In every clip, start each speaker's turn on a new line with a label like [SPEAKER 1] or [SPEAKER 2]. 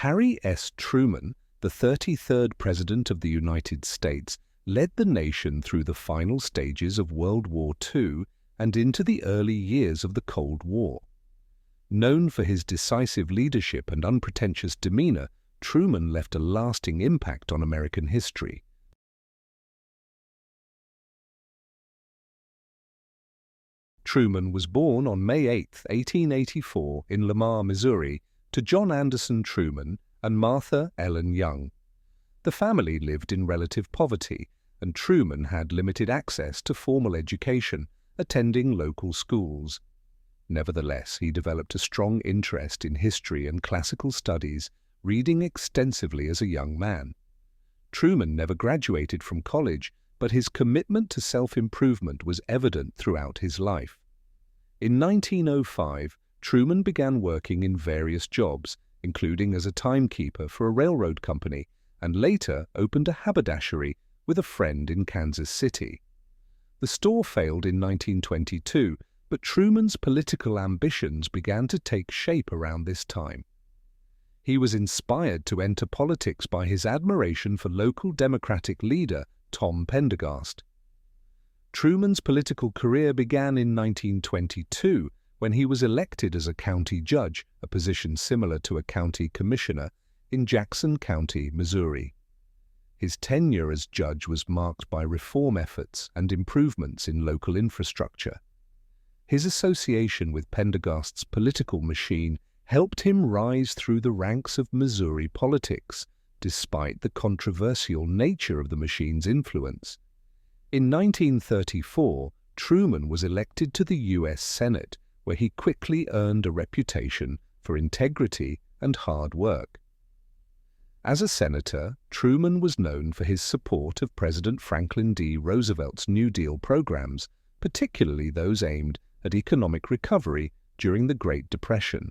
[SPEAKER 1] Harry S. Truman, the 33rd President of the United States, led the nation through the final stages of World War II and into the early years of the Cold War. Known for his decisive leadership and unpretentious demeanor, Truman left a lasting impact on American history. Truman was born on May 8, 1884, in Lamar, Missouri, to John Anderson Truman and Martha Ellen Young. The family lived in relative poverty, and Truman had limited access to formal education, attending local schools. Nevertheless, he developed a strong interest in history and classical studies, reading extensively as a young man. Truman never graduated from college, but his commitment to self-improvement was evident throughout his life. In 1905, Truman began working in various jobs, including as a timekeeper for a railroad company, and later opened a haberdashery with a friend in Kansas City. The store failed in 1922, but Truman's political ambitions began to take shape around this time. He was inspired to enter politics by his admiration for local Democratic leader Tom Pendergast. Truman's political career began in 1922 when he was elected as a county judge, a position similar to a county commissioner, in Jackson County, Missouri. His tenure as judge was marked by reform efforts and improvements in local infrastructure. His association with Pendergast's political machine helped him rise through the ranks of Missouri politics, despite the controversial nature of the machine's influence. In 1934, Truman was elected to the U.S. Senate, where he quickly earned a reputation for integrity and hard work. As a senator, Truman was known for his support of President Franklin D. Roosevelt's New Deal programs, particularly those aimed at economic recovery during the Great Depression.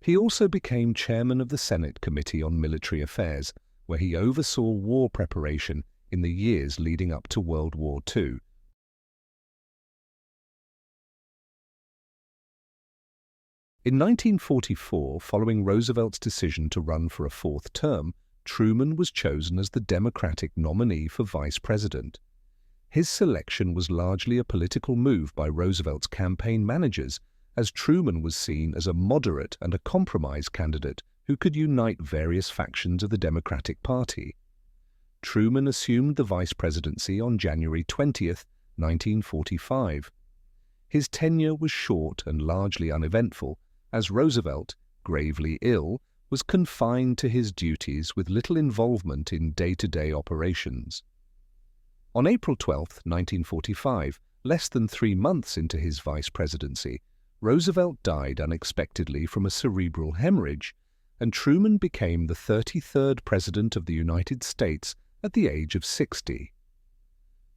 [SPEAKER 1] He also became chairman of the Senate Committee on Military Affairs, where he oversaw war preparation in the years leading up to World War II. In 1944, following Roosevelt's decision to run for a fourth term, Truman was chosen as the Democratic nominee for vice president. His selection was largely a political move by Roosevelt's campaign managers, as Truman was seen as a moderate and a compromise candidate who could unite various factions of the Democratic Party. Truman assumed the vice presidency on January 20, 1945. His tenure was short and largely uneventful, as Roosevelt, gravely ill, was confined to his duties with little involvement in day-to-day operations. On April 12, 1945, less than 3 months into his vice presidency, Roosevelt died unexpectedly from a cerebral hemorrhage, and Truman became the 33rd President of the United States at the age of 60.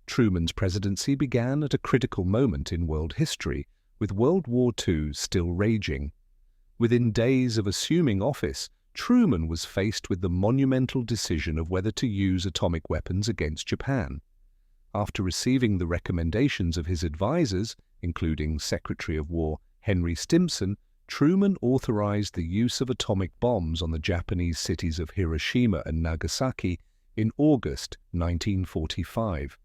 [SPEAKER 1] Truman's presidency began at a critical moment in world history, with World War II still raging. Within days of assuming office, Truman was faced with the monumental decision of whether to use atomic weapons against Japan. After receiving the recommendations of his advisors, including Secretary of War Henry Stimson, Truman authorized the use of atomic bombs on the Japanese cities of Hiroshima and Nagasaki in August 1945.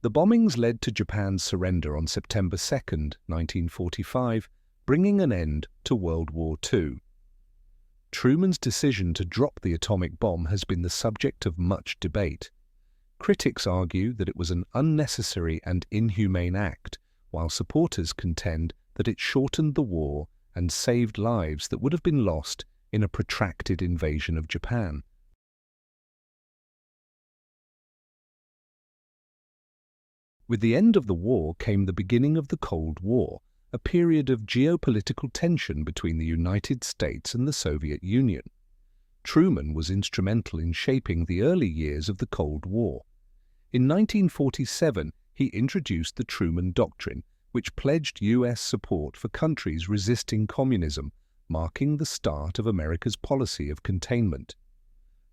[SPEAKER 1] The bombings led to Japan's surrender on September 2, 1945, bringing an end to World War II. Truman's decision to drop the atomic bomb has been the subject of much debate. Critics argue that it was an unnecessary and inhumane act, while supporters contend that it shortened the war and saved lives that would have been lost in a protracted invasion of Japan. With the end of the war came the beginning of the Cold War, a period of geopolitical tension between the United States and the Soviet Union. Truman was instrumental in shaping the early years of the Cold War. In 1947, he introduced the Truman Doctrine, which pledged U.S. support for countries resisting communism, marking the start of America's policy of containment.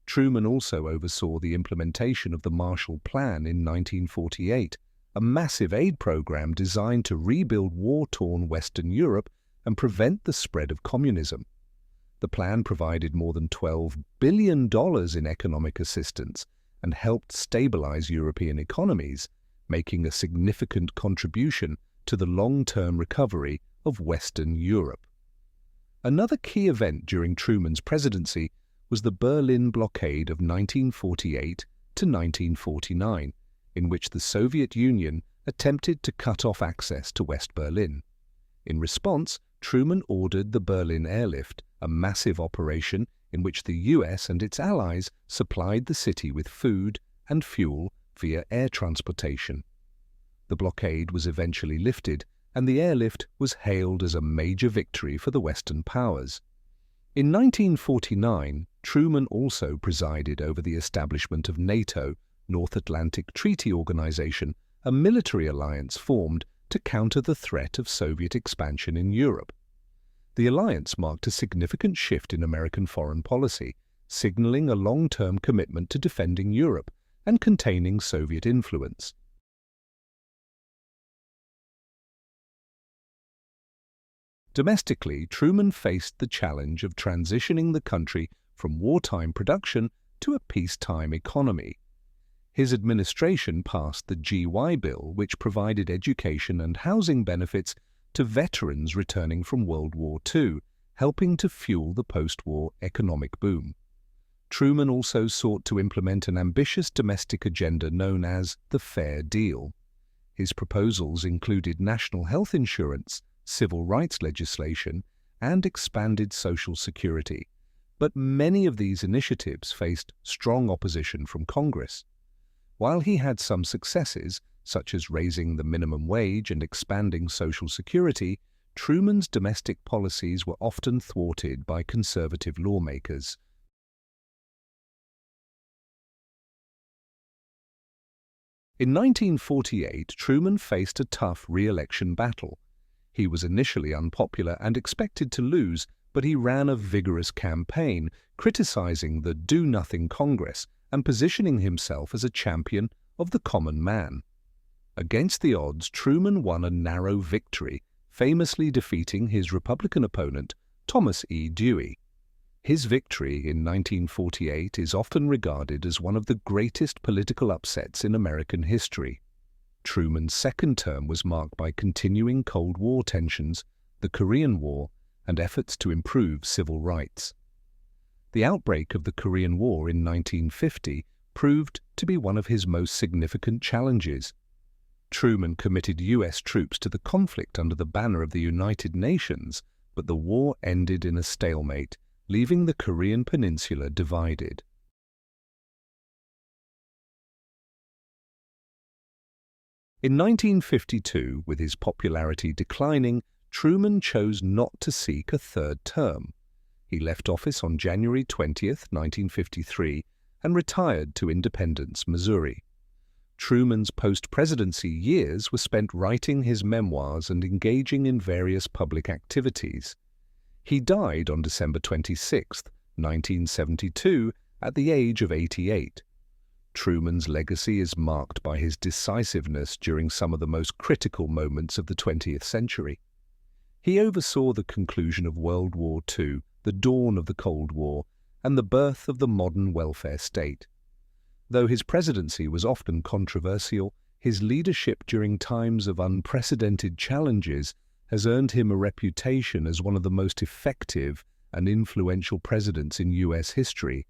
[SPEAKER 1] Truman also oversaw the implementation of the Marshall Plan in 1948, a massive aid program designed to rebuild war-torn Western Europe and prevent the spread of communism. The plan provided more than $12 billion in economic assistance and helped stabilize European economies, making a significant contribution to the long-term recovery of Western Europe. Another key event during Truman's presidency was the Berlin blockade of 1948 to 1949, in which the Soviet Union attempted to cut off access to West Berlin. In response, Truman ordered the Berlin Airlift, a massive operation in which the US and its allies supplied the city with food and fuel via air transportation. The blockade was eventually lifted, and the airlift was hailed as a major victory for the Western powers. In 1949, Truman also presided over the establishment of NATO, North Atlantic Treaty Organization, a military alliance formed to counter the threat of Soviet expansion in Europe. The alliance marked a significant shift in American foreign policy, signaling a long-term commitment to defending Europe and containing Soviet influence. Domestically, Truman faced the challenge of transitioning the country from wartime production to a peacetime economy. His administration passed the GY Bill, which provided education and housing benefits to veterans returning from World War II, helping to fuel the post-war economic boom. Truman also sought to implement an ambitious domestic agenda known as the Fair Deal. His proposals included national health insurance, civil rights legislation, and expanded Social Security, but many of these initiatives faced strong opposition from Congress. While he had some successes, such as raising the minimum wage and expanding Social Security, Truman's domestic policies were often thwarted by conservative lawmakers. In 1948, Truman faced a tough re-election battle. He was initially unpopular and expected to lose, but he ran a vigorous campaign, criticizing the Do-Nothing Congress and positioning himself as a champion of the common man. Against the odds, Truman won a narrow victory, famously defeating his Republican opponent, Thomas E. Dewey. His victory in 1948 is often regarded as one of the greatest political upsets in American history. Truman's second term was marked by continuing Cold War tensions, the Korean War, and efforts to improve civil rights. The outbreak of the Korean War in 1950 proved to be one of his most significant challenges. Truman committed U.S. troops to the conflict under the banner of the United Nations, but the war ended in a stalemate, leaving the Korean peninsula divided. In 1952, with his popularity declining, Truman chose not to seek a third term. He left office on January 20, 1953, and retired to Independence, Missouri. Truman's post-presidency years were spent writing his memoirs and engaging in various public activities. He died on December 26, 1972, at the age of 88. Truman's legacy is marked by his decisiveness during some of the most critical moments of the 20th century. He oversaw the conclusion of World War II, the dawn of the Cold War, and the birth of the modern welfare state. Though his presidency was often controversial, his leadership during times of unprecedented challenges has earned him a reputation as one of the most effective and influential presidents in U.S. history,